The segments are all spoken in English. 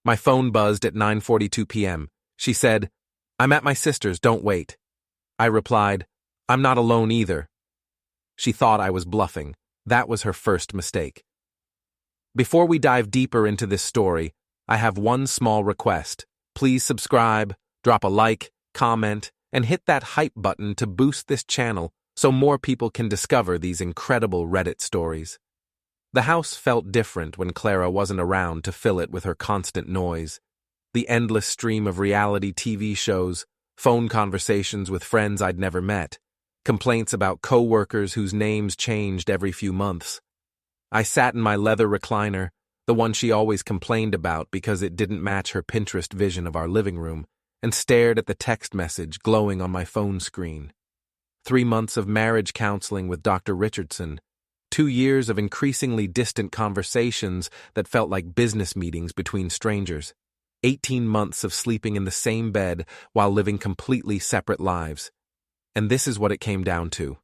My phone buzzed at 9:42 p.m. She said, "I'm at my sister's, don't wait." I replied, "I'm not alone either." She thought I was bluffing. That was her first mistake. Before we dive deeper into this story, I have one small request. Please subscribe, drop a like, comment, and hit that hype button to boost this channel so more people can discover these incredible Reddit stories. The house felt different when Clara wasn't around to fill it with her constant noise. The endless stream of reality TV shows, phone conversations with friends I'd never met, complaints about co-workers whose names changed every few months. I sat in my leather recliner, the one she always complained about because it didn't match her Pinterest vision of our living room, and stared at the text message glowing on my phone screen. 3 months of marriage counseling with Dr. Richardson, 2 years of increasingly distant conversations that felt like business meetings between strangers, 18 months of sleeping in the same bed while living completely separate lives. And this is what it came down to.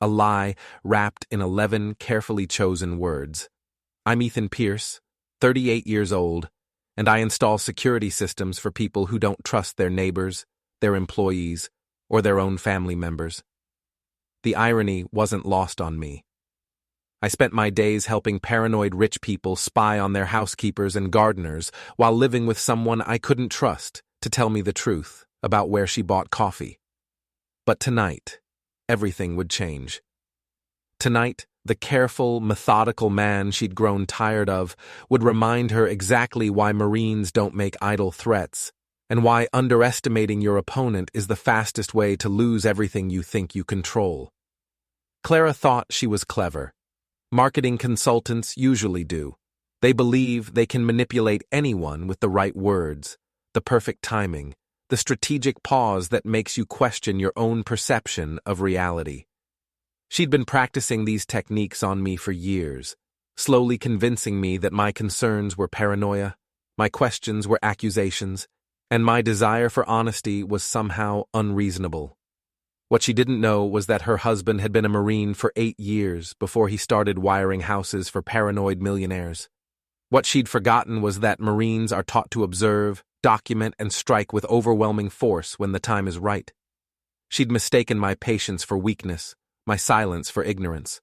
A lie wrapped in 11 carefully chosen words. I'm Ethan Pierce, 38 years old, and I install security systems for people who don't trust their neighbors, their employees, or their own family members. The irony wasn't lost on me. I spent my days helping paranoid rich people spy on their housekeepers and gardeners while living with someone I couldn't trust to tell me the truth about where she bought coffee. But tonight, everything would change. Tonight, the careful, methodical man she'd grown tired of would remind her exactly why Marines don't make idle threats and why underestimating your opponent is the fastest way to lose everything you think you control. Clara thought she was clever. Marketing consultants usually do. They believe they can manipulate anyone with the right words, the perfect timing, the strategic pause that makes you question your own perception of reality. She'd been practicing these techniques on me for years, slowly convincing me that my concerns were paranoia, my questions were accusations, and my desire for honesty was somehow unreasonable. What she didn't know was that her husband had been a Marine for 8 years before he started wiring houses for paranoid millionaires. What she'd forgotten was that Marines are taught to observe, document, and strike with overwhelming force when the time is right. She'd mistaken my patience for weakness, my silence for ignorance.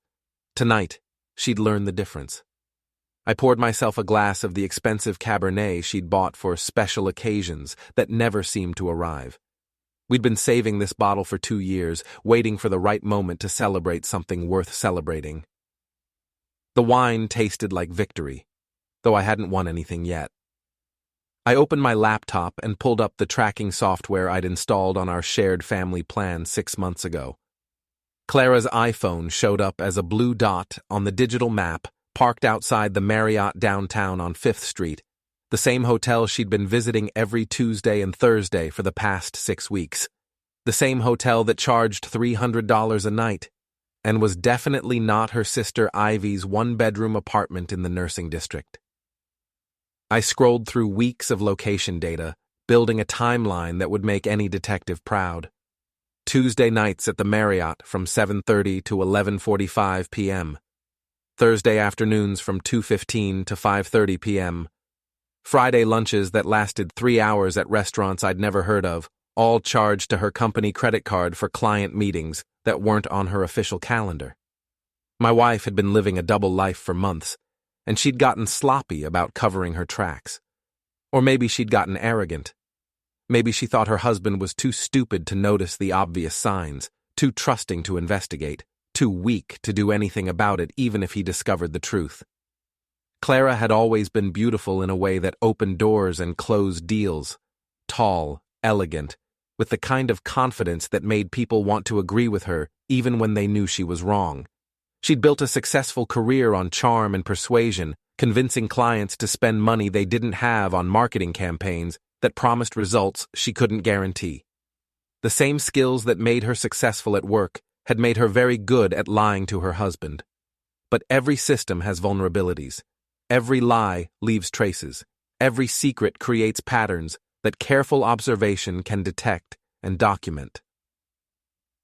Tonight, she'd learn the difference. I poured myself a glass of the expensive Cabernet she'd bought for special occasions that never seemed to arrive. We'd been saving this bottle for 2 years, waiting for the right moment to celebrate something worth celebrating. The wine tasted like victory, though I hadn't won anything yet. I opened my laptop and pulled up the tracking software I'd installed on our shared family plan 6 months ago. Clara's iPhone showed up as a blue dot on the digital map, parked outside the Marriott downtown on 5th Street, the same hotel she'd been visiting every Tuesday and Thursday for the past 6 weeks. The same hotel that charged $300 a night, and was definitely not her sister Ivy's one-bedroom apartment in the nursing district. I scrolled through weeks of location data, building a timeline that would make any detective proud. Tuesday nights at the Marriott from 7:30 to 11:45 p.m. Thursday afternoons from 2:15 to 5:30 p.m. Friday lunches that lasted 3 hours at restaurants I'd never heard of, all charged to her company credit card for client meetings that weren't on her official calendar. My wife had been living a double life for months, and she'd gotten sloppy about covering her tracks. Or maybe she'd gotten arrogant. Maybe she thought her husband was too stupid to notice the obvious signs, too trusting to investigate, too weak to do anything about it even if he discovered the truth. Clara had always been beautiful in a way that opened doors and closed deals, tall, elegant, with the kind of confidence that made people want to agree with her even when they knew she was wrong. She'd built a successful career on charm and persuasion, convincing clients to spend money they didn't have on marketing campaigns that promised results she couldn't guarantee. The same skills that made her successful at work had made her very good at lying to her husband. But every system has vulnerabilities. Every lie leaves traces. Every secret creates patterns that careful observation can detect and document.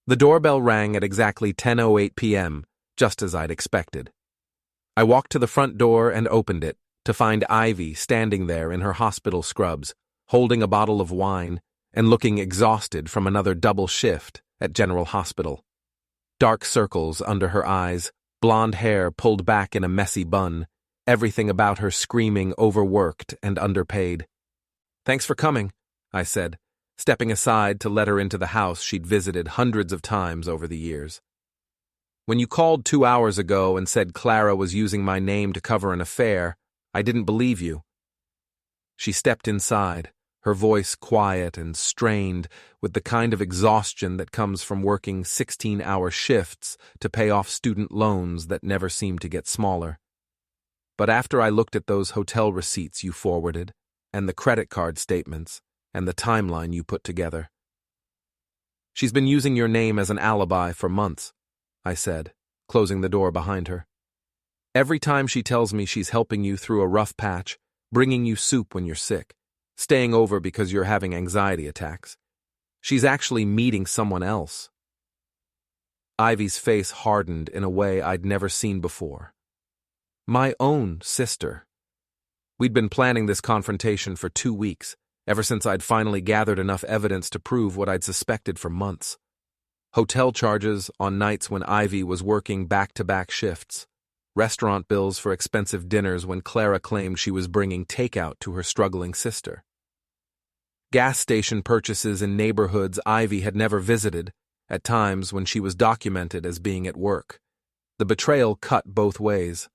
The doorbell rang at exactly 10:08 p.m., just as I'd expected. I walked to the front door and opened it, to find Ivy standing there in her hospital scrubs, holding a bottle of wine and looking exhausted from another double shift at General Hospital. Dark circles under her eyes, blonde hair pulled back in a messy bun, everything about her screaming overworked and underpaid. "Thanks for coming," I said, stepping aside to let her into the house she'd visited hundreds of times over the years. "When you called 2 hours ago and said Clara was using my name to cover an affair, I didn't believe you." She stepped inside, her voice quiet and strained with the kind of exhaustion that comes from working 16-hour shifts to pay off student loans that never seem to get smaller. "But after I looked at those hotel receipts you forwarded, and the credit card statements, and the timeline you put together." "She's been using your name as an alibi for months," I said, closing the door behind her. "Every time she tells me she's helping you through a rough patch, bringing you soup when you're sick, staying over because you're having anxiety attacks, she's actually meeting someone else." Ivy's face hardened in a way I'd never seen before. My own sister. We'd been planning this confrontation for 2 weeks, ever since I'd finally gathered enough evidence to prove what I'd suspected for months. Hotel charges on nights when Ivy was working back-to-back shifts. Restaurant bills for expensive dinners when Clara claimed she was bringing takeout to her struggling sister. Gas station purchases in neighborhoods Ivy had never visited, at times when she was documented as being at work. The betrayal cut both ways.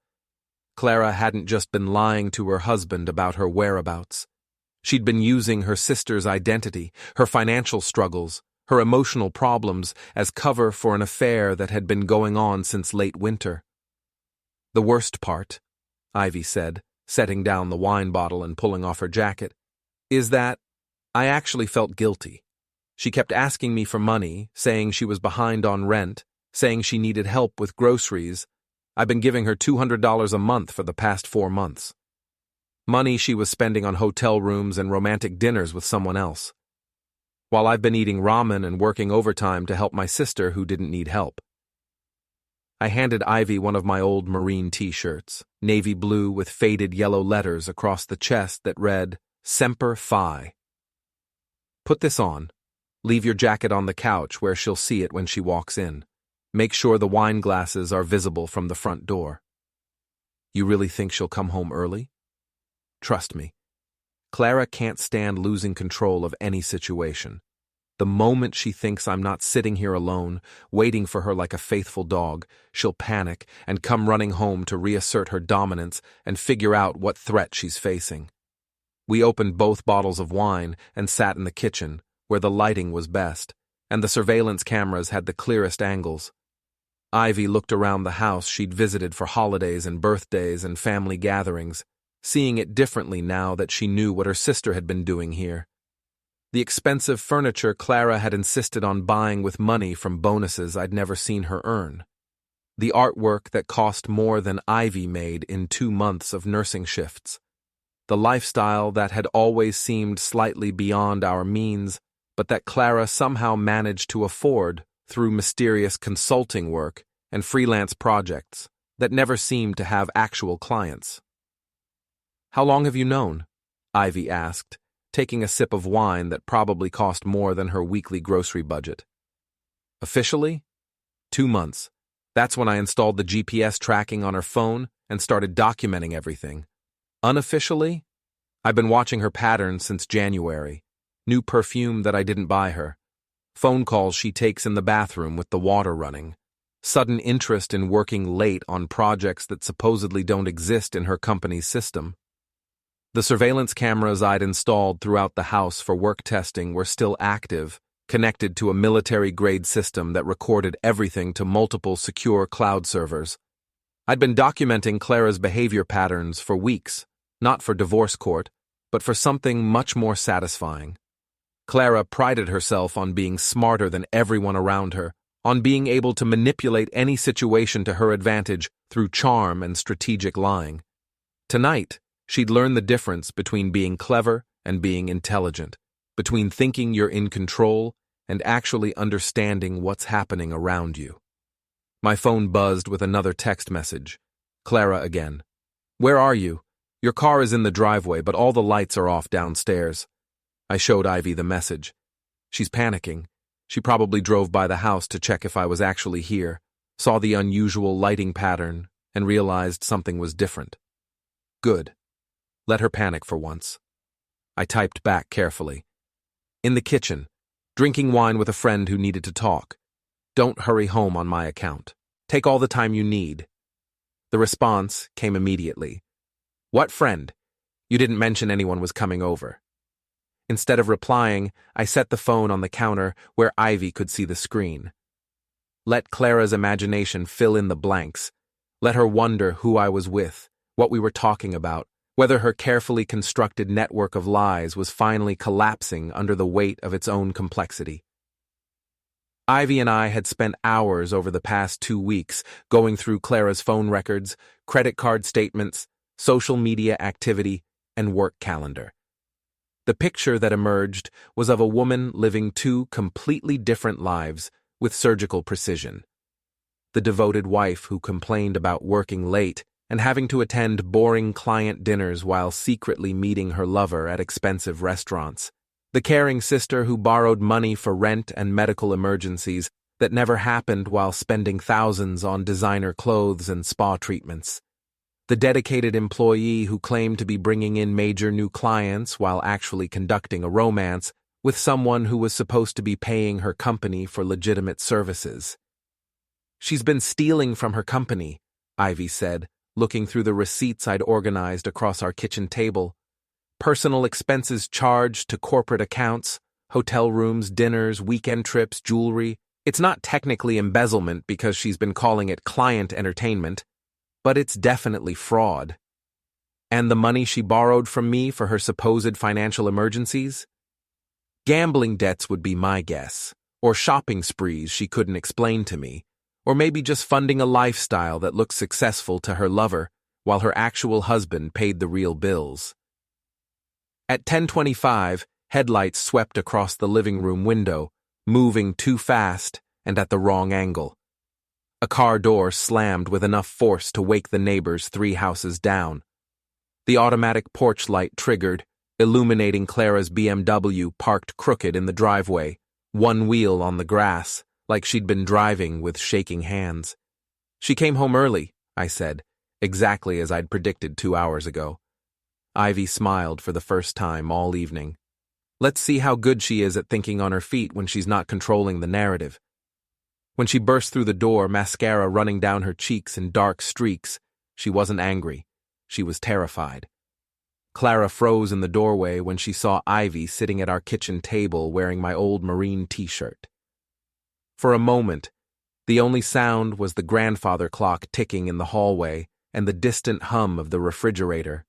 Clara hadn't just been lying to her husband about her whereabouts. She'd been using her sister's identity, her financial struggles, her emotional problems as cover for an affair that had been going on since late winter. "The worst part," Ivy said, setting down the wine bottle and pulling off her jacket, "is that I actually felt guilty. She kept asking me for money, saying she was behind on rent, saying she needed help with groceries. I've been giving her $200 a month for the past 4 months. Money she was spending on hotel rooms and romantic dinners with someone else, while I've been eating ramen and working overtime to help my sister who didn't need help." I handed Ivy one of my old Marine t-shirts, navy blue with faded yellow letters across the chest that read, "Semper Fi." "Put this on. Leave your jacket on the couch where she'll see it when she walks in. Make sure the wine glasses are visible from the front door." "You really think she'll come home early?" "Trust me. Clara can't stand losing control of any situation. The moment she thinks I'm not sitting here alone, waiting for her like a faithful dog, she'll panic and come running home to reassert her dominance and figure out what threat she's facing." We opened both bottles of wine and sat in the kitchen, where the lighting was best, and the surveillance cameras had the clearest angles. Ivy looked around the house she'd visited for holidays and birthdays and family gatherings, seeing it differently now that she knew what her sister had been doing here. The expensive furniture Clara had insisted on buying with money from bonuses I'd never seen her earn. The artwork that cost more than Ivy made in 2 months of nursing shifts. The lifestyle that had always seemed slightly beyond our means, but that Clara somehow managed to afford through mysterious consulting work and freelance projects that never seemed to have actual clients. "How long have you known?" Ivy asked, taking a sip of wine that probably cost more than her weekly grocery budget. "Officially? 2 months. That's when I installed the GPS tracking on her phone and started documenting everything. Unofficially? I've been watching her patterns since January. New perfume that I didn't buy her. Phone calls she takes in the bathroom with the water running. Sudden interest in working late on projects that supposedly don't exist in her company's system. The surveillance cameras I'd installed throughout the house for work testing were still active, connected to a military-grade system that recorded everything to multiple secure cloud servers. I'd been documenting Clara's behavior patterns for weeks, not for divorce court, but for something much more satisfying. Clara prided herself on being smarter than everyone around her, on being able to manipulate any situation to her advantage through charm and strategic lying. Tonight, she'd learn the difference between being clever and being intelligent, between thinking you're in control and actually understanding what's happening around you. My phone buzzed with another text message. Clara again. "Where are you? Your car is in the driveway, but all the lights are off downstairs. I showed Ivy the message. She's panicking. She probably drove by the house to check if I was actually here, saw the unusual lighting pattern, and realized something was different. Good. Let her panic for once. I typed back carefully. In the kitchen, drinking wine with a friend who needed to talk. Don't hurry home on my account. Take all the time you need. The response came immediately. What friend? You didn't mention anyone was coming over. Instead of replying, I set the phone on the counter where Ivy could see the screen. Let Clara's imagination fill in the blanks. Let her wonder who I was with, what we were talking about, whether her carefully constructed network of lies was finally collapsing under the weight of its own complexity. Ivy and I had spent hours over the past 2 weeks going through Clara's phone records, credit card statements, social media activity, and work calendar. The picture that emerged was of a woman living 2 completely different lives with surgical precision. The devoted wife who complained about working late and having to attend boring client dinners while secretly meeting her lover at expensive restaurants. The caring sister who borrowed money for rent and medical emergencies that never happened while spending thousands on designer clothes and spa treatments. The dedicated employee who claimed to be bringing in major new clients while actually conducting a romance with someone who was supposed to be paying her company for legitimate services. She's been stealing from her company, Ivy said, looking through the receipts I'd organized across our kitchen table. Personal expenses charged to corporate accounts, hotel rooms, dinners, weekend trips, jewelry. It's not technically embezzlement because she's been calling it client entertainment, but it's definitely fraud. And the money she borrowed from me for her supposed financial emergencies? Gambling debts would be my guess, or shopping sprees she couldn't explain to me, or maybe just funding a lifestyle that looked successful to her lover while her actual husband paid the real bills. At 10:25, headlights swept across the living room window, moving too fast and at the wrong angle. A car door slammed with enough force to wake the neighbors 3 houses down. The automatic porch light triggered, illuminating Clara's BMW parked crooked in the driveway, one wheel on the grass, like she'd been driving with shaking hands. She came home early, I said, exactly as I'd predicted 2 hours ago. Ivy smiled for the first time all evening. Let's see how good she is at thinking on her feet when she's not controlling the narrative. When she burst through the door, mascara running down her cheeks in dark streaks, she wasn't angry. She was terrified. Clara froze in the doorway when she saw Ivy sitting at our kitchen table wearing my old Marine t-shirt. For a moment, the only sound was the grandfather clock ticking in the hallway and the distant hum of the refrigerator.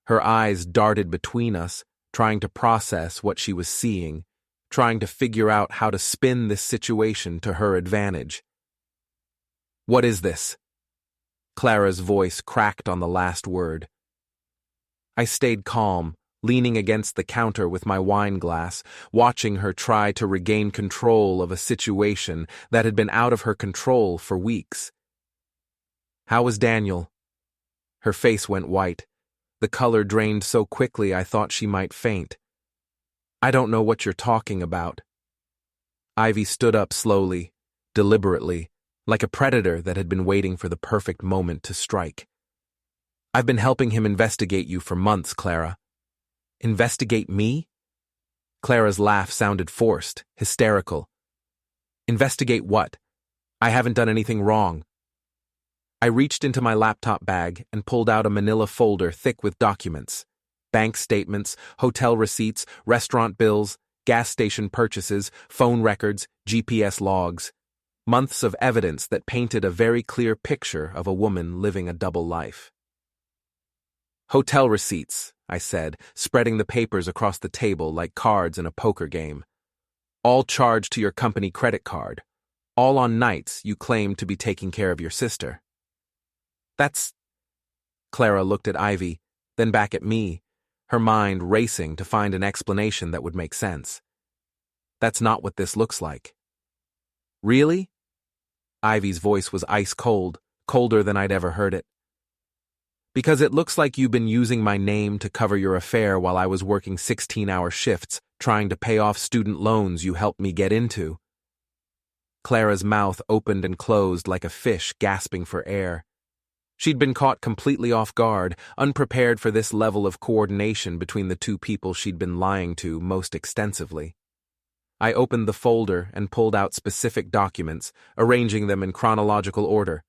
Her eyes darted between us, trying to process what she was seeing, trying to figure out how to spin this situation to her advantage. What is this? Clara's voice cracked on the last word. I stayed calm, leaning against the counter with my wine glass, watching her try to regain control of a situation that had been out of her control for weeks. How was Daniel? Her face went white. The color drained so quickly I thought she might faint. I don't know what you're talking about. Ivy stood up slowly, deliberately, like a predator that had been waiting for the perfect moment to strike. I've been helping him investigate you for months, Clara. Investigate me? Clara's laugh sounded forced, hysterical. Investigate what? I haven't done anything wrong. I reached into my laptop bag and pulled out a manila folder thick with documents. Bank statements, hotel receipts, restaurant bills, gas station purchases, phone records, GPS logs. Months of evidence that painted a very clear picture of a woman living a double life. Hotel receipts, I said, spreading the papers across the table like cards in a poker game. All charged to your company credit card. All on nights you claimed to be taking care of your sister. That's... Clara looked at Ivy, then back at me, her mind racing to find an explanation that would make sense. That's not what this looks like. Really? Ivy's voice was ice cold, colder than I'd ever heard it. Because it looks like you've been using my name to cover your affair while I was working 16-hour shifts trying to pay off student loans you helped me get into. Clara's mouth opened and closed like a fish gasping for air. She'd been caught completely off guard, unprepared for this level of coordination between the two people she'd been lying to most extensively. I opened the folder and pulled out specific documents, arranging them in chronological order.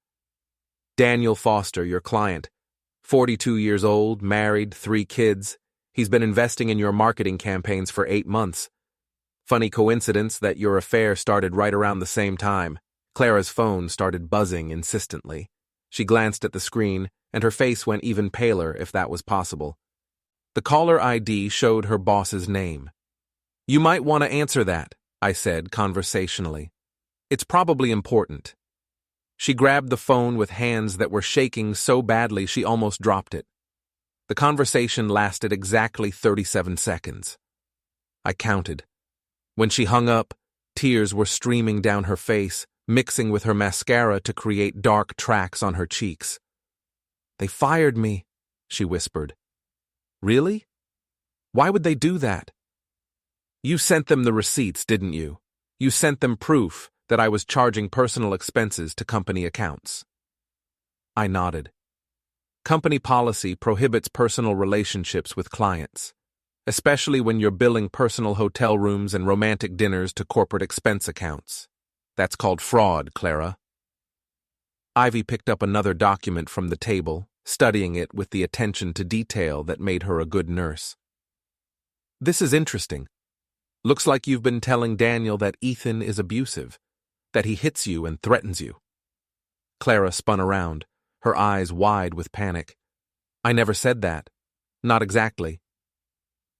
Daniel Foster, your client. 42 years old, married, 3 kids. He's been investing in your marketing campaigns for 8 months. Funny coincidence that your affair started right around the same time. Clara's phone started buzzing insistently. She glanced at the screen, and her face went even paler if that was possible. The caller ID showed her boss's name. You might want to answer that, I said conversationally. It's probably important. She grabbed the phone with hands that were shaking so badly she almost dropped it. The conversation lasted exactly 37 seconds. I counted. When she hung up, tears were streaming down her face, mixing with her mascara to create dark tracks on her cheeks. They fired me, she whispered. Really? Why would they do that? You sent them the receipts, didn't you? You sent them proof that I was charging personal expenses to company accounts. I nodded. Company policy prohibits personal relationships with clients, especially when you're billing personal hotel rooms and romantic dinners to corporate expense accounts. That's called fraud, Clara. Ivy picked up another document from the table, studying it with the attention to detail that made her a good nurse. This is interesting. Looks like you've been telling Daniel that Ethan is abusive, that he hits you and threatens you. Clara spun around, her eyes wide with panic. I never said that. Not exactly.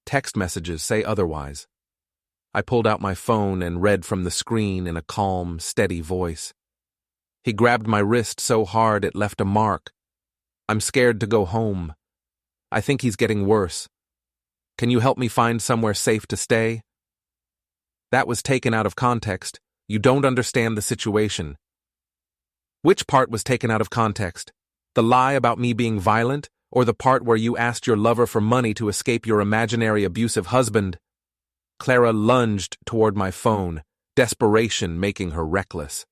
Text messages say otherwise. I pulled out my phone and read from the screen in a calm, steady voice. He grabbed my wrist so hard it left a mark. I'm scared to go home. I think he's getting worse. Can you help me find somewhere safe to stay? That was taken out of context. You don't understand the situation. Which part was taken out of context? The lie about me being violent, or the part where you asked your lover for money to escape your imaginary abusive husband? Clara lunged toward my phone, desperation making her reckless.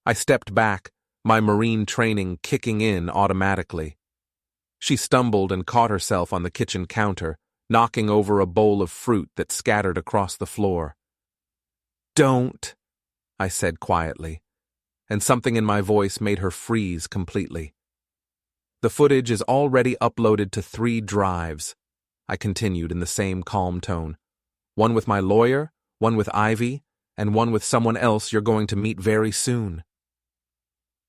I stepped back, my Marine training kicking in automatically. She stumbled and caught herself on the kitchen counter, knocking over a bowl of fruit that scattered across the floor. Don't, I said quietly, and something in my voice made her freeze completely. The footage is already uploaded to 3 drives, I continued in the same calm tone. One with my lawyer, one with Ivy, and one with someone else you're going to meet very soon.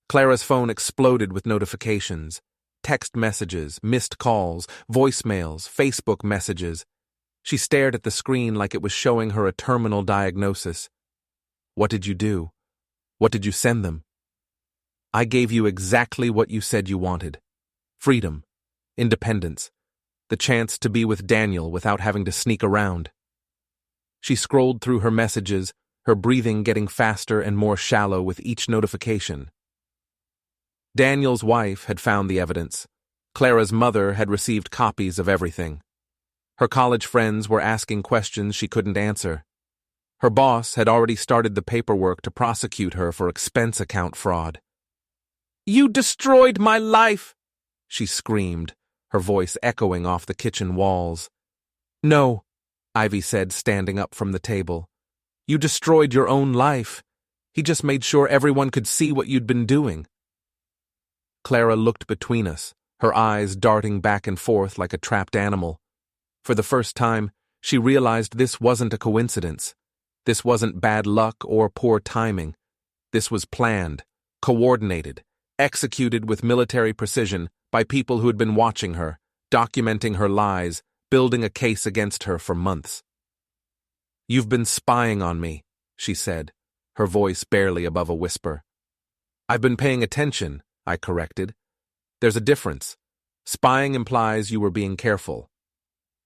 Clara's phone exploded with notifications, text messages, missed calls, voicemails, Facebook messages. She stared at the screen like it was showing her a terminal diagnosis. What did you do? What did you send them? I gave you exactly what you said you wanted. Freedom, independence, the chance to be with Daniel without having to sneak around. She scrolled through her messages, her breathing getting faster and more shallow with each notification. Daniel's wife had found the evidence. Clara's mother had received copies of everything. Her college friends were asking questions she couldn't answer. Her boss had already started the paperwork to prosecute her for expense account fraud. You destroyed my life, she screamed, her voice echoing off the kitchen walls. No, Ivy said, standing up from the table. You destroyed your own life. He just made sure everyone could see what you'd been doing. Clara looked between us, her eyes darting back and forth like a trapped animal. For the first time, she realized this wasn't a coincidence. This wasn't bad luck or poor timing. This was planned, coordinated, executed with military precision by people who had been watching her, documenting her lies, building a case against her for months. You've been spying on me, she said, her voice barely above a whisper. I've been paying attention, I corrected. There's a difference. Spying implies you were being careful.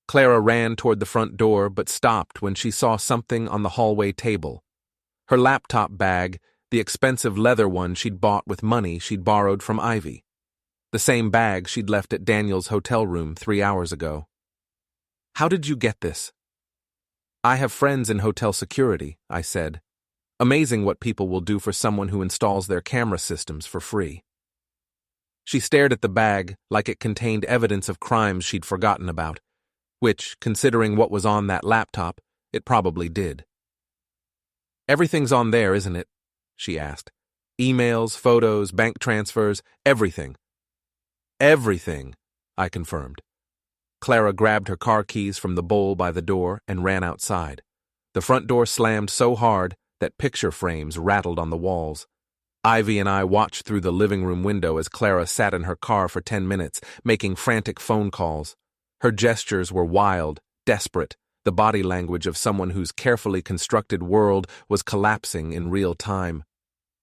Clara ran toward the front door but stopped when she saw something on the hallway table. Her laptop bag, the expensive leather one she'd bought with money she'd borrowed from Ivy. The The same bag she'd left at Daniel's hotel room 3 hours ago. How did you get this? I have friends in hotel security, I said. Amazing what people will do for someone who installs their camera systems for free. She stared at the bag like it contained evidence of crimes she'd forgotten about, which, considering what was on that laptop, it probably did. Everything's on there, isn't it? She asked. Emails, photos, bank transfers, everything. Everything, I confirmed. Clara grabbed her car keys from the bowl by the door and ran outside. The front door slammed so hard that picture frames rattled on the walls. Ivy and I watched through the living room window as Clara sat in her car for 10 minutes, making frantic phone calls. Her gestures were wild, desperate, the body language of someone whose carefully constructed world was collapsing in real time.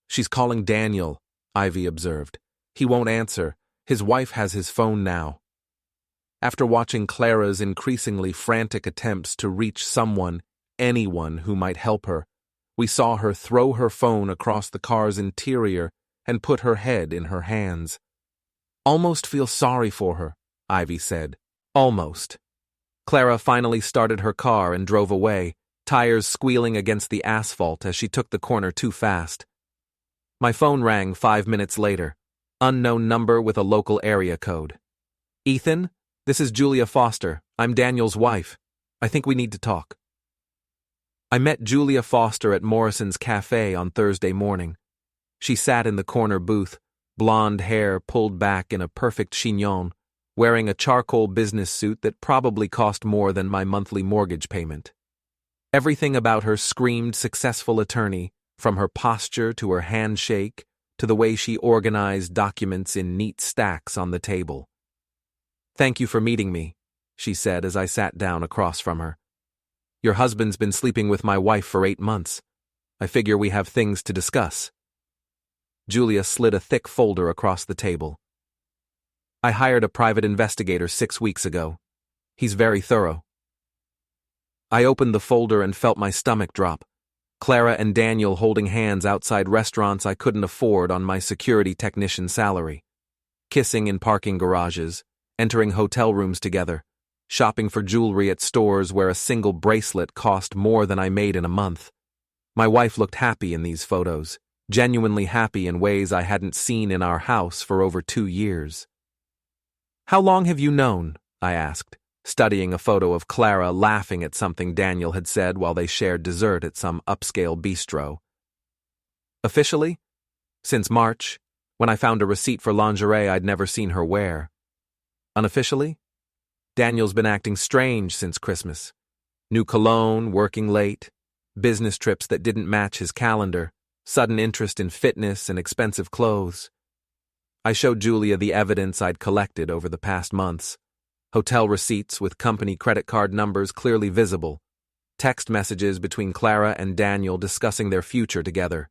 She's calling Daniel, Ivy observed. He won't answer. His wife has his phone now. After watching Clara's increasingly frantic attempts to reach someone, anyone who might help her, we saw her throw her phone across the car's interior and put her head in her hands. Almost feel sorry for her, Ivy said. Almost. Clara finally started her car and drove away, tires squealing against the asphalt as she took the corner too fast. My phone rang 5 minutes later. Unknown number with a local area code. Ethan, this is Julia Foster. I'm Daniel's wife. I think we need to talk. I met Julia Foster at Morrison's Café on Thursday morning. She sat in the corner booth, blonde hair pulled back in a perfect chignon, wearing a charcoal business suit that probably cost more than my monthly mortgage payment. Everything about her screamed successful attorney, from her posture to her handshake to the way she organized documents in neat stacks on the table. Thank you for meeting me, she said as I sat down across from her. Your husband's been sleeping with my wife for 8 months. I figure we have things to discuss. Julia slid a thick folder across the table. I hired a private investigator 6 weeks ago. He's very thorough. I opened the folder and felt my stomach drop. Clara and Daniel holding hands outside restaurants I couldn't afford on my security technician salary. Kissing in parking garages, entering hotel rooms together, shopping for jewelry at stores where a single bracelet cost more than I made in a month. My wife looked happy in these photos, genuinely happy in ways I hadn't seen in our house for over 2 years. How long have you known? I asked, studying a photo of Clara laughing at something Daniel had said while they shared dessert at some upscale bistro. Officially? Since March, when I found a receipt for lingerie I'd never seen her wear. Unofficially? Daniel's been acting strange since Christmas. New cologne, working late, business trips that didn't match his calendar, sudden interest in fitness and expensive clothes. I showed Julia the evidence I'd collected over the past months. Hotel receipts with company credit card numbers clearly visible, text messages between Clara and Daniel discussing their future together,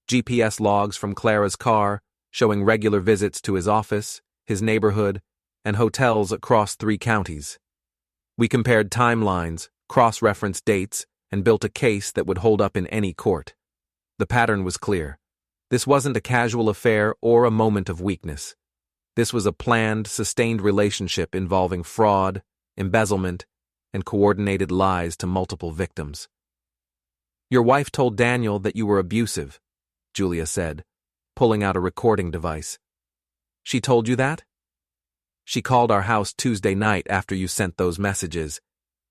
GPS logs from Clara's car showing regular visits to his office, his neighborhood, and hotels across 3 counties. We compared timelines, cross-referenced dates, and built a case that would hold up in any court. The pattern was clear. This wasn't a casual affair or a moment of weakness. This was a planned, sustained relationship involving fraud, embezzlement, and coordinated lies to multiple victims. Your wife told Daniel that you were abusive, Julia said, pulling out a recording device. She told you that? She called our house Tuesday night after you sent those messages.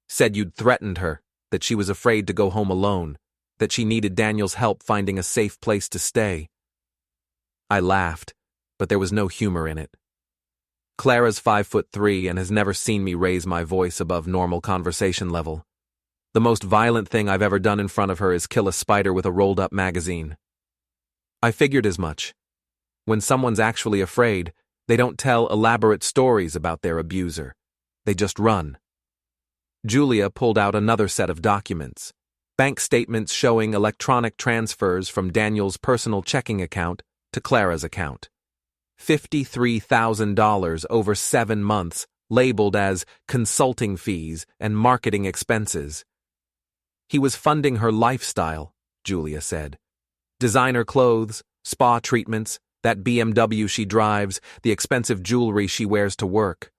Said you'd threatened her, that she was afraid to go home alone, that she needed Daniel's help finding a safe place to stay. I laughed, but there was no humor in it. Clara's 5'3" and has never seen me raise my voice above normal conversation level. The most violent thing I've ever done in front of her is kill a spider with a rolled-up magazine. I figured as much. When someone's actually afraid, they don't tell elaborate stories about their abuser. They just run. Julia pulled out another set of documents. Bank statements showing electronic transfers from Daniel's personal checking account to Clara's account. $53,000 over 7 months, labeled as consulting fees and marketing expenses. He was funding her lifestyle, Julia said. Designer clothes, spa treatments, that BMW she drives, the expensive jewelry she wears to work.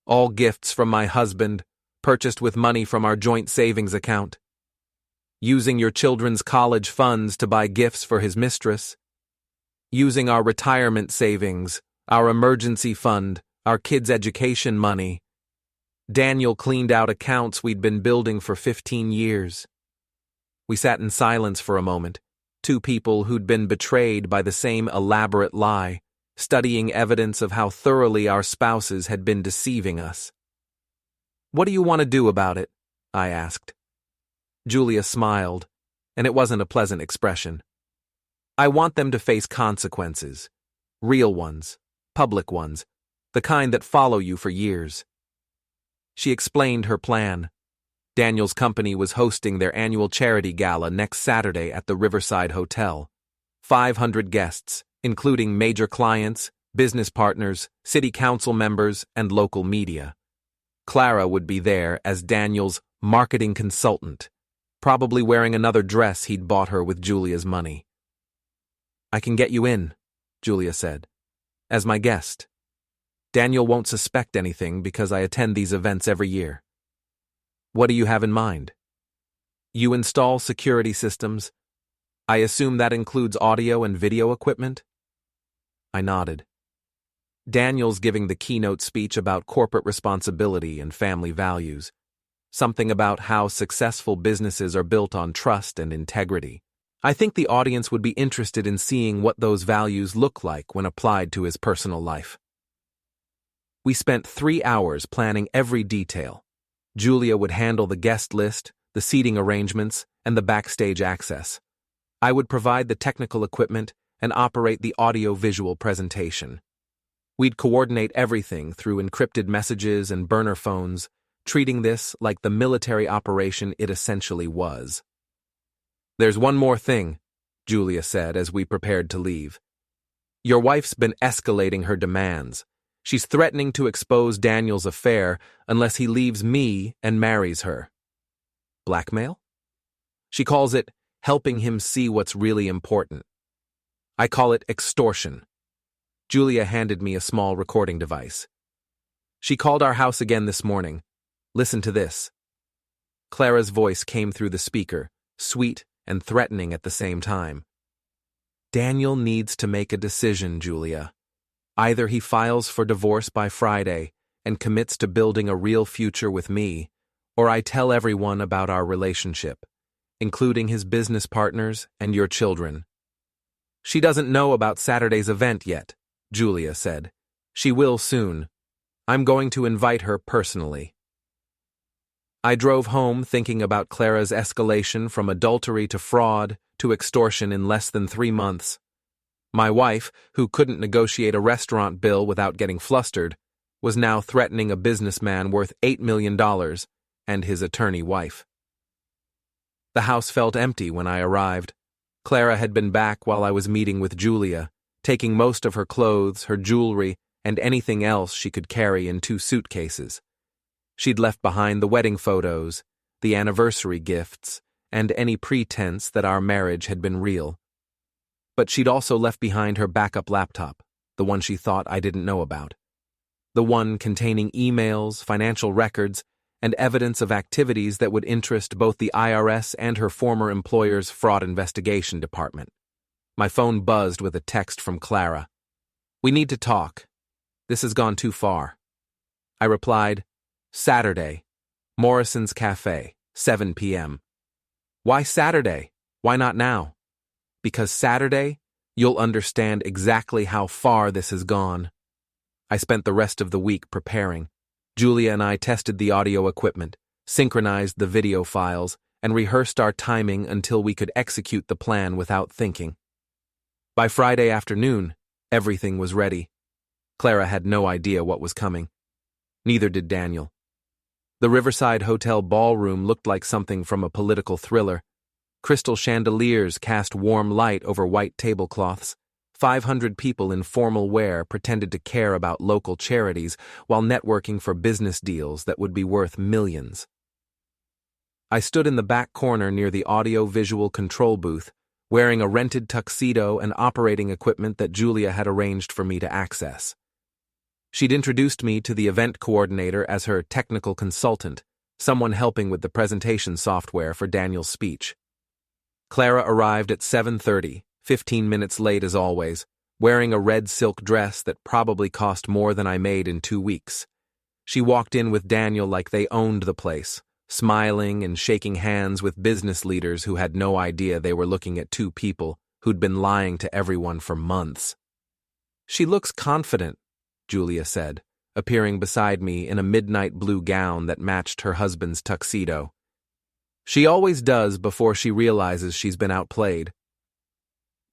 All gifts from my husband, purchased with money from our joint savings account. Using your children's college funds to buy gifts for his mistress. Using our retirement savings, our emergency fund, our kids' education money. Daniel cleaned out accounts we'd been building for 15 years. We sat in silence for a moment, two people who'd been betrayed by the same elaborate lie, studying evidence of how thoroughly our spouses had been deceiving us. "What do you want to do about it?" I asked. Julia smiled, and it wasn't a pleasant expression. "I want them to face consequences. Real ones, public ones, the kind that follow you for years." She explained her plan. Daniel's company was hosting their annual charity gala next Saturday at the Riverside Hotel. 500 guests, including major clients, business partners, city council members, and local media. Clara would be there as Daniel's marketing consultant, probably wearing another dress he'd bought her with Julia's money. "I can get you in," Julia said, "as my guest. Daniel won't suspect anything because I attend these events every year." "What do you have in mind?" "You install security systems. I assume that includes audio and video equipment?" I nodded. Daniel's giving the keynote speech about corporate responsibility and family values. Something about how successful businesses are built on trust and integrity. I think the audience would be interested in seeing what those values look like when applied to his personal life. We spent 3 hours planning every detail. Julia would handle the guest list, the seating arrangements, and the backstage access. I would provide the technical equipment and operate the audio-visual presentation. We'd coordinate everything through encrypted messages and burner phones, treating this like the military operation it essentially was. "There's one more thing," Julia said as we prepared to leave. "Your wife's been escalating her demands. She's threatening to expose Daniel's affair unless he leaves me and marries her." "Blackmail?" "She calls it helping him see what's really important. I call it extortion." Julia handed me a small recording device. "She called our house again this morning. Listen to this." Clara's voice came through the speaker, sweet and threatening at the same time. "Daniel needs to make a decision, Julia. Either he files for divorce by Friday and commits to building a real future with me, or I tell everyone about our relationship, including his business partners and your children." "She doesn't know about Saturday's event yet," Julia said. "She will soon. I'm going to invite her personally." I drove home thinking about Clara's escalation from adultery to fraud to extortion in less than 3 months. My wife, who couldn't negotiate a restaurant bill without getting flustered, was now threatening a businessman worth $8 million and his attorney wife. The house felt empty when I arrived. Clara had been back while I was meeting with Julia, taking most of her clothes, her jewelry, and anything else she could carry in 2 suitcases. She'd left behind the wedding photos, the anniversary gifts, and any pretense that our marriage had been real. But she'd also left behind her backup laptop, the one she thought I didn't know about. The one containing emails, financial records, and evidence of activities that would interest both the IRS and her former employer's fraud investigation department. My phone buzzed with a text from Clara. "We need to talk. This has gone too far." I replied, "Saturday, Morrison's Café, 7 p.m. "Why Saturday? Why not now?" "Because Saturday, you'll understand exactly how far this has gone." I spent the rest of the week preparing. Julia and I tested the audio equipment, synchronized the video files, and rehearsed our timing until we could execute the plan without thinking. By Friday afternoon, everything was ready. Clara had no idea what was coming. Neither did Daniel. The Riverside Hotel ballroom looked like something from a political thriller. Crystal chandeliers cast warm light over white tablecloths. 500 people in formal wear pretended to care about local charities while networking for business deals that would be worth millions. I stood in the back corner near the audio-visual control booth, wearing a rented tuxedo and operating equipment that Julia had arranged for me to access. She'd introduced me to the event coordinator as her technical consultant, someone helping with the presentation software for Daniel's speech. Clara arrived at 7:30, 15 minutes late as always, wearing a red silk dress that probably cost more than I made in 2 weeks. She walked in with Daniel like they owned the place, smiling and shaking hands with business leaders who had no idea they were looking at two people who'd been lying to everyone for months. "She looks confident," Julia said, appearing beside me in a midnight blue gown that matched her husband's tuxedo. "She always does before she realizes she's been outplayed."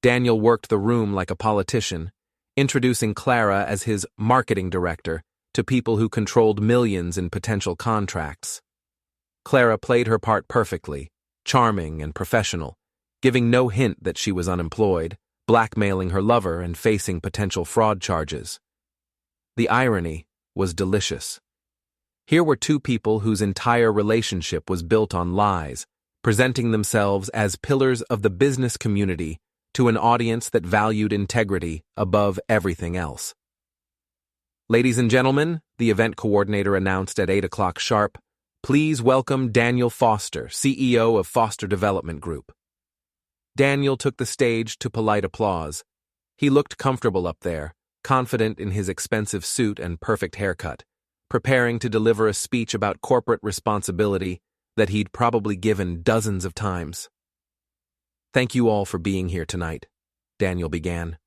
Daniel worked the room like a politician, introducing Clara as his marketing director to people who controlled millions in potential contracts. Clara played her part perfectly, charming and professional, giving no hint that she was unemployed, blackmailing her lover and facing potential fraud charges. The irony was delicious. Here were two people whose entire relationship was built on lies, presenting themselves as pillars of the business community to an audience that valued integrity above everything else. "Ladies and gentlemen," the event coordinator announced at 8 o'clock sharp, "please welcome Daniel Foster, CEO of Foster Development Group." Daniel took the stage to polite applause. He looked comfortable up there, confident in his expensive suit and perfect haircut, preparing to deliver a speech about corporate responsibility that he'd probably given dozens of times. "Thank you all for being here tonight," Daniel began.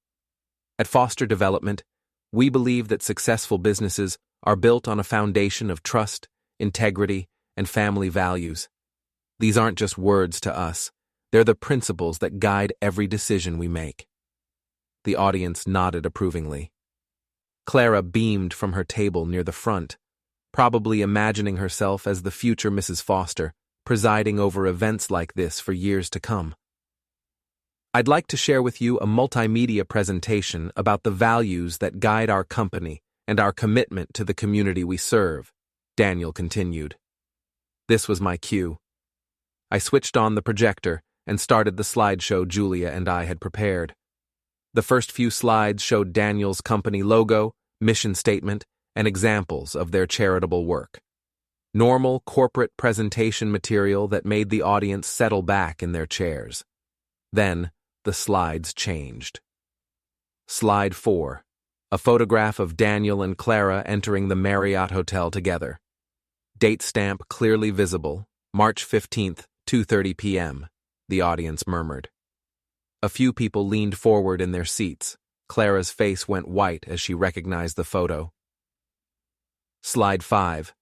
"At Foster Development, we believe that successful businesses are built on a foundation of trust, integrity, and family values. These aren't just words to us. They're the principles that guide every decision we make." The audience nodded approvingly. Clara beamed from her table near the front, probably imagining herself as the future Mrs. Foster, presiding over events like this for years to come. "I'd like to share with you a multimedia presentation about the values that guide our company and our commitment to the community we serve," Daniel continued. This was my cue. I switched on the projector and started the slideshow Julia and I had prepared. The first few slides showed Daniel's company logo, mission statement, and examples of their charitable work. Normal corporate presentation material that made the audience settle back in their chairs. Then, the slides changed. Slide 4. A photograph of Daniel and Clara entering the Marriott Hotel together. Date stamp clearly visible, March 15th, 2:30 p.m., the audience murmured. A few people leaned forward in their seats. Clara's face went white as she recognized the photo. Slide 5.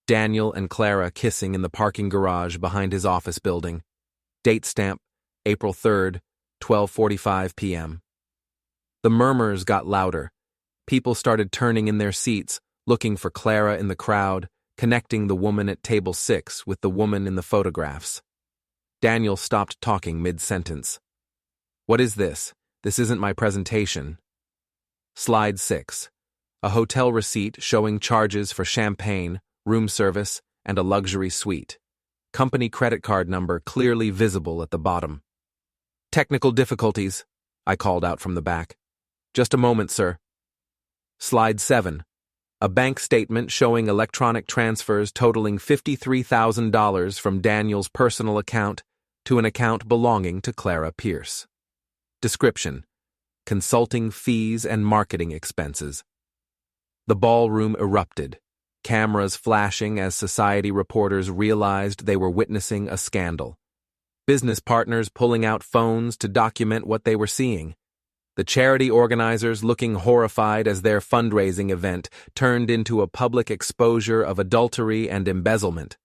Daniel and Clara kissing in the parking garage behind his office building. Date stamp, April 3rd, 12:45 p.m. The murmurs got louder. People started turning in their seats, looking for Clara in the crowd, connecting the woman at table 6 with the woman in the photographs. Daniel stopped talking mid-sentence. "What is this? This isn't my presentation." Slide 6. A hotel receipt showing charges for champagne, room service, and a luxury suite. Company credit card number clearly visible at the bottom. "Technical difficulties," I called out from the back. "Just a moment, sir." Slide 7. A bank statement showing electronic transfers totaling $53,000 from Daniel's personal account to an account belonging to Clara Pierce. Description: consulting fees and marketing expenses. The ballroom erupted, cameras flashing as society reporters realized they were witnessing a scandal. Business partners pulling out phones to document what they were seeing. The charity organizers looking horrified as their fundraising event turned into a public exposure of adultery and embezzlement.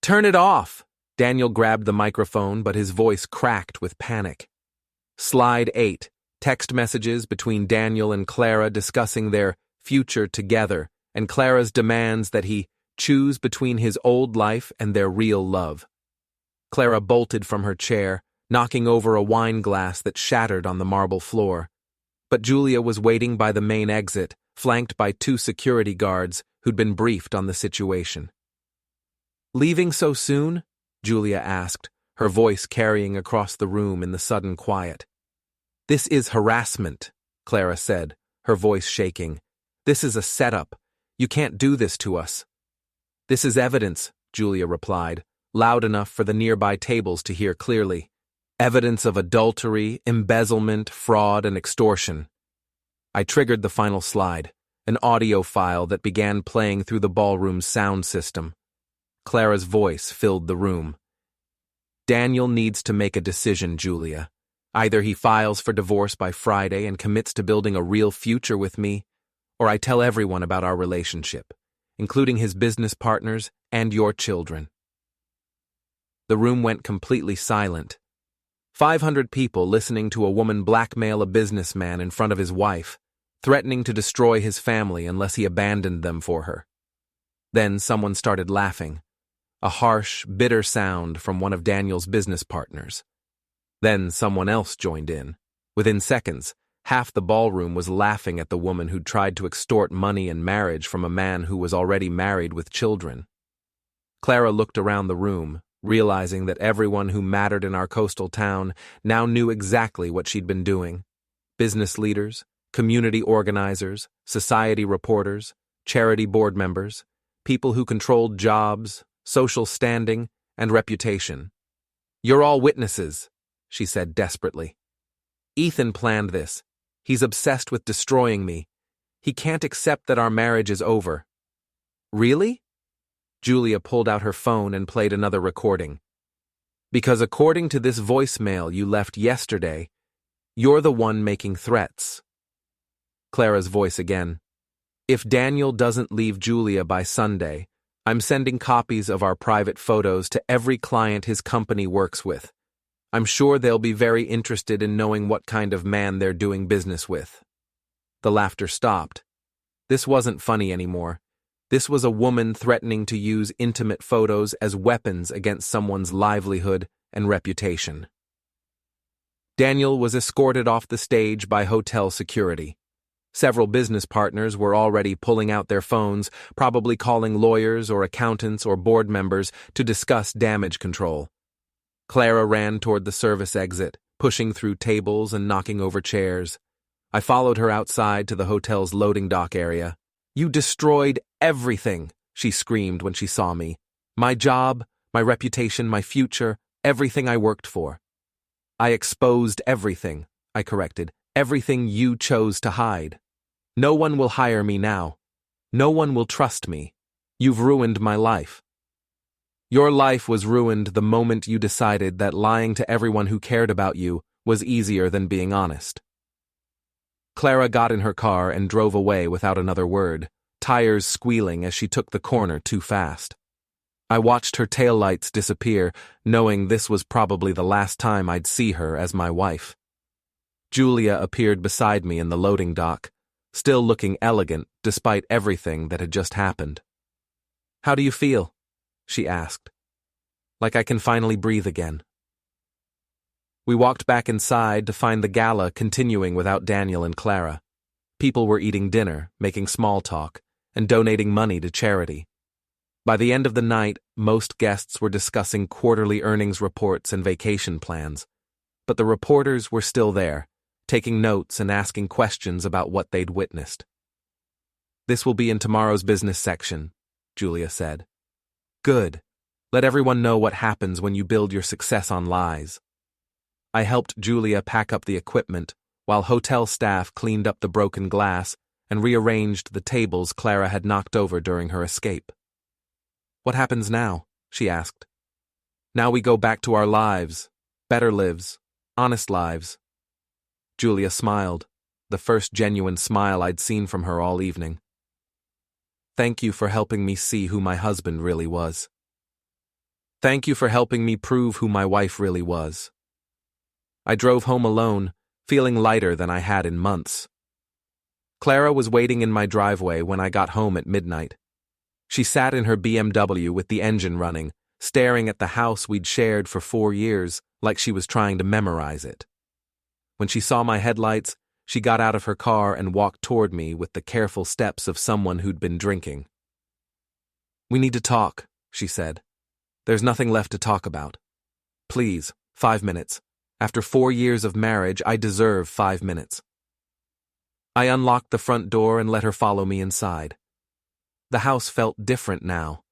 "Turn it off!" Daniel grabbed the microphone, but his voice cracked with panic. Slide 8. Text messages between Daniel and Clara discussing their future together, and Clara's demands that he choose between his old life and their real love. Clara bolted from her chair, knocking over a wine glass that shattered on the marble floor. But Julia was waiting by the main exit, flanked by 2 security guards who'd been briefed on the situation. "Leaving so soon?" Julia asked, her voice carrying across the room in the sudden quiet. "This is harassment," Clara said, her voice shaking. "This is a setup. You can't do this to us." "This is evidence," Julia replied, loud enough for the nearby tables to hear clearly. "Evidence of adultery, embezzlement, fraud, and extortion." I triggered the final slide, an audio file that began playing through the ballroom's sound system. Clara's voice filled the room. "Daniel needs to make a decision, Julia. Either he files for divorce by Friday and commits to building a real future with me, or I tell everyone about our relationship, including his business partners and your children." The room went completely silent. 500 people listening to a woman blackmail a businessman in front of his wife, threatening to destroy his family unless he abandoned them for her. Then someone started laughing, a harsh, bitter sound from one of Daniel's business partners. Then someone else joined in. Within seconds, half the ballroom was laughing at the woman who'd tried to extort money and marriage from a man who was already married with children. Clara looked around the room, realizing that everyone who mattered in our coastal town now knew exactly what she'd been doing. Business leaders, community organizers, society reporters, charity board members, people who controlled jobs, social standing, and reputation. "You're all witnesses," she said desperately. "Ethan planned this. He's obsessed with destroying me. He can't accept that our marriage is over." "Really?" Julia pulled out her phone and played another recording. "Because according to this voicemail you left yesterday, you're the one making threats." Clara's voice again. "If Daniel doesn't leave Julia by Sunday, I'm sending copies of our private photos to every client his company works with. I'm sure they'll be very interested in knowing what kind of man they're doing business with." The laughter stopped. This wasn't funny anymore. This was a woman threatening to use intimate photos as weapons against someone's livelihood and reputation. Daniel was escorted off the stage by hotel security. Several business partners were already pulling out their phones, probably calling lawyers or accountants or board members to discuss damage control. Clara ran toward the service exit, pushing through tables and knocking over chairs. I followed her outside to the hotel's loading dock area. "You destroyed everything," she screamed when she saw me. "My job, my reputation, my future, everything I worked for." "I exposed everything," I corrected. "Everything you chose to hide. No one will hire me now. No one will trust me. You've ruined my life." "Your life was ruined the moment you decided that lying to everyone who cared about you was easier than being honest." Clara got in her car and drove away without another word, tires squealing as she took the corner too fast. I watched her taillights disappear, knowing this was probably the last time I'd see her as my wife. Julia appeared beside me in the loading dock, still looking elegant despite everything that had just happened. "How do you feel?" she asked. "Like I can finally breathe again." We walked back inside to find the gala continuing without Daniel and Clara. People were eating dinner, making small talk, and donating money to charity. By the end of the night, most guests were discussing quarterly earnings reports and vacation plans, but the reporters were still there, taking notes and asking questions about what they'd witnessed. "This will be in tomorrow's business section," Julia said. "Good. Let everyone know what happens when you build your success on lies." I helped Julia pack up the equipment, while hotel staff cleaned up the broken glass and rearranged the tables Clara had knocked over during her escape. "What happens now?" she asked. "Now we go back to our lives, better lives, honest lives." Julia smiled, the first genuine smile I'd seen from her all evening. "Thank you for helping me see who my husband really was. Thank you for helping me prove who my wife really was." I drove home alone, feeling lighter than I had in months. Clara was waiting in my driveway when I got home at midnight. She sat in her BMW with the engine running, staring at the house we'd shared for 4 years, like she was trying to memorize it. When she saw my headlights, she got out of her car and walked toward me with the careful steps of someone who'd been drinking. "We need to talk," she said. "There's nothing left to talk about." Please, 5 minutes. After 4 years of marriage, I deserve 5 minutes. I unlocked the front door and let her follow me inside. The house felt different now,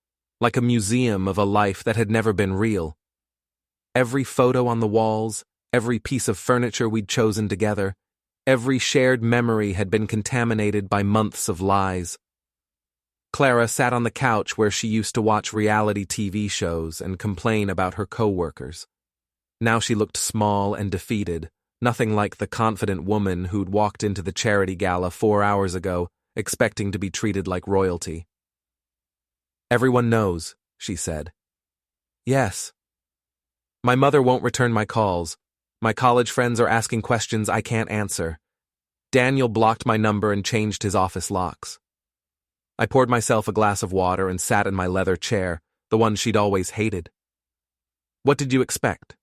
like a museum of a life that had never been real. Every photo on the walls, every piece of furniture we'd chosen together, every shared memory had been contaminated by months of lies. Clara sat on the couch where she used to watch reality TV shows and complain about her coworkers. Now she looked small and defeated, nothing like the confident woman who'd walked into the charity gala 4 hours ago, expecting to be treated like royalty. Everyone knows, she said. Yes. My mother won't return my calls. My college friends are asking questions I can't answer. Daniel blocked my number and changed his office locks. I poured myself a glass of water and sat in my leather chair, the one she'd always hated. What did you expect?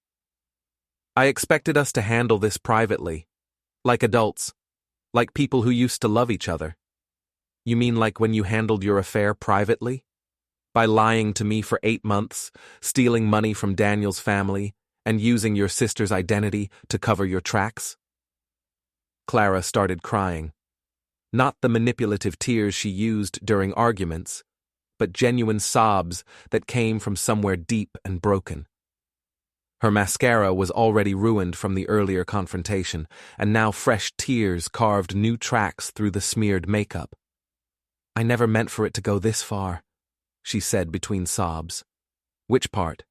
I expected us to handle this privately, like adults, like people who used to love each other. You mean like when you handled your affair privately? By lying to me for 8 months, stealing money from Daniel's family, and using your sister's identity to cover your tracks? Clara started crying. Not the manipulative tears she used during arguments, but genuine sobs that came from somewhere deep and broken. Her mascara was already ruined from the earlier confrontation, and now fresh tears carved new tracks through the smeared makeup. I never meant for it to go this far, she said between sobs. Which part?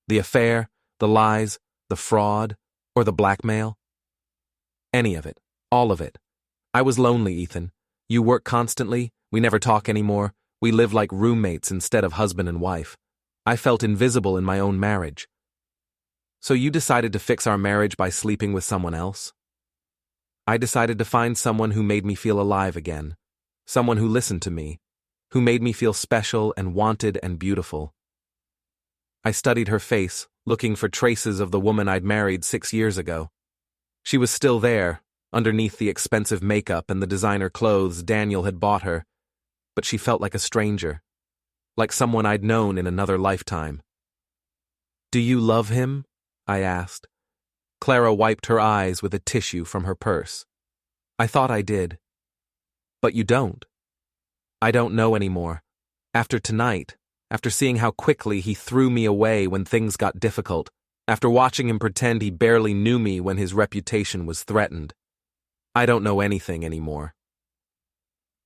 The affair, the lies, the fraud, or the blackmail? Any of it. All of it. I was lonely, Ethan. You work constantly, we never talk anymore, we live like roommates instead of husband and wife. I felt invisible in my own marriage. So you decided to fix our marriage by sleeping with someone else? I decided to find someone who made me feel alive again, someone who listened to me, who made me feel special and wanted and beautiful. I studied her face, looking for traces of the woman I'd married 6 years ago. She was still there, underneath the expensive makeup and the designer clothes Daniel had bought her, but she felt like a stranger, like someone I'd known in another lifetime. Do you love him? I asked. Clara wiped her eyes with a tissue from her purse. I thought I did. But you don't. I don't know anymore. After tonight, after seeing how quickly he threw me away when things got difficult, after watching him pretend he barely knew me when his reputation was threatened, I don't know anything anymore.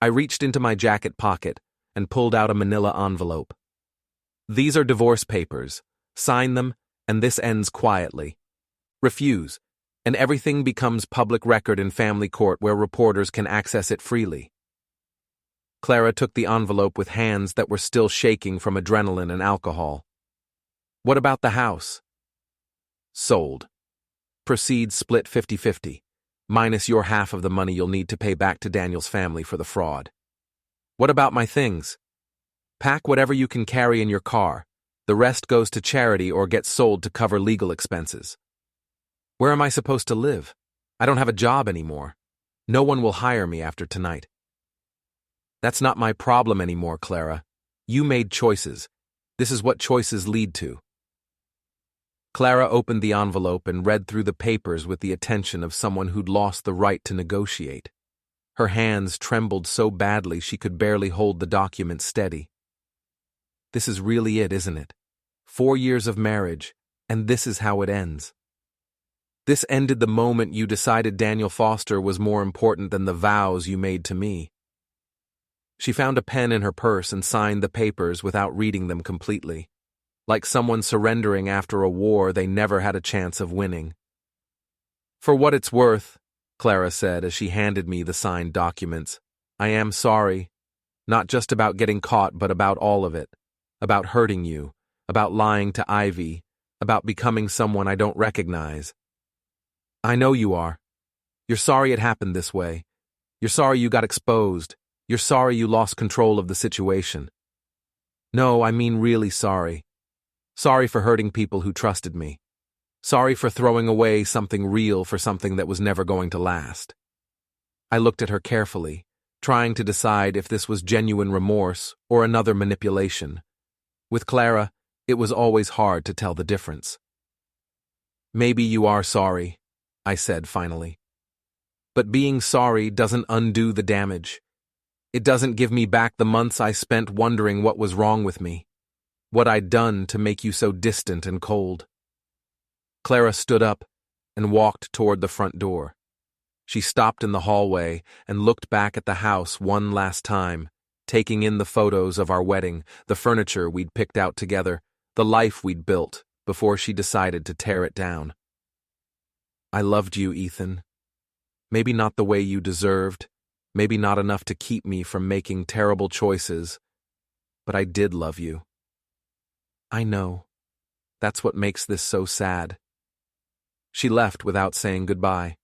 I reached into my jacket pocket and pulled out a manila envelope. These are divorce papers. Sign them, and this ends quietly. Refuse, and everything becomes public record in family court where reporters can access it freely. Clara took the envelope with hands that were still shaking from adrenaline and alcohol. What about the house? Sold. Proceeds split 50-50, minus your half of the money you'll need to pay back to Daniel's family for the fraud. What about my things? Pack whatever you can carry in your car. The rest goes to charity or gets sold to cover legal expenses. Where am I supposed to live? I don't have a job anymore. No one will hire me after tonight. That's not my problem anymore, Clara. You made choices. This is what choices lead to. Clara opened the envelope and read through the papers with the attention of someone who'd lost the right to negotiate. Her hands trembled so badly she could barely hold the document steady. This is really it, isn't it? 4 years of marriage, and this is how it ends. This ended the moment you decided Daniel Foster was more important than the vows you made to me. She found a pen in her purse and signed the papers without reading them completely, like someone surrendering after a war they never had a chance of winning. For what it's worth, Clara said as she handed me the signed documents, I am sorry, not just about getting caught but about all of it, about hurting you, about lying to Ivy, about becoming someone I don't recognize. I know you are. You're sorry it happened this way. You're sorry you got exposed. You're sorry you lost control of the situation. No, I mean really sorry. Sorry for hurting people who trusted me. Sorry for throwing away something real for something that was never going to last. I looked at her carefully, trying to decide if this was genuine remorse or another manipulation. With Clara, it was always hard to tell the difference. Maybe you are sorry, I said finally. But being sorry doesn't undo the damage. It doesn't give me back the months I spent wondering what was wrong with me, what I'd done to make you so distant and cold. Clara stood up and walked toward the front door. She stopped in the hallway and looked back at the house one last time, taking in the photos of our wedding, the furniture we'd picked out together, the life we'd built, before she decided to tear it down. I loved you, Ethan. Maybe not the way you deserved, maybe not enough to keep me from making terrible choices, but I did love you. I know. That's what makes this so sad. She left without saying goodbye.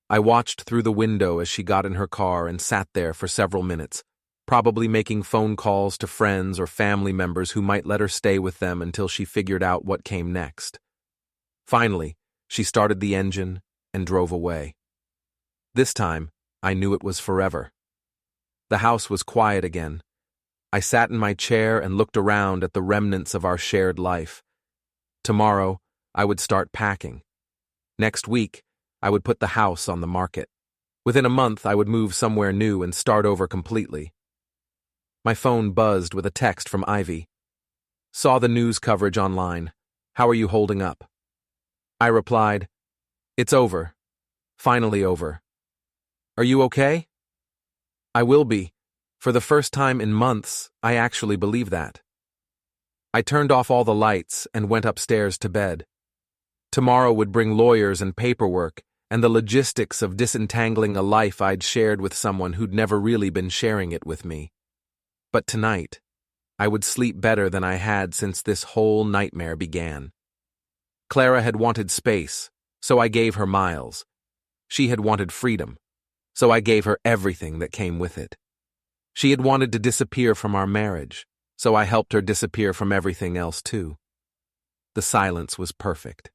I watched through the window as she got in her car and sat there for several minutes, probably making phone calls to friends or family members who might let her stay with them until she figured out what came next. Finally, she started the engine and drove away. This time, I knew it was forever. The house was quiet again. I sat in my chair and looked around at the remnants of our shared life. Tomorrow, I would start packing. Next week, I would put the house on the market. Within a month, I would move somewhere new and start over completely. My phone buzzed with a text from Ivy. Saw the news coverage online. How are you holding up? I replied, It's over. Finally over. Are you okay? I will be. For the first time in months, I actually believe that. I turned off all the lights and went upstairs to bed. Tomorrow would bring lawyers and paperwork and the logistics of disentangling a life I'd shared with someone who'd never really been sharing it with me. But tonight, I would sleep better than I had since this whole nightmare began. Clara had wanted space, so I gave her miles. She had wanted freedom, so I gave her everything that came with it. She had wanted to disappear from our marriage, so I helped her disappear from everything else too. The silence was perfect.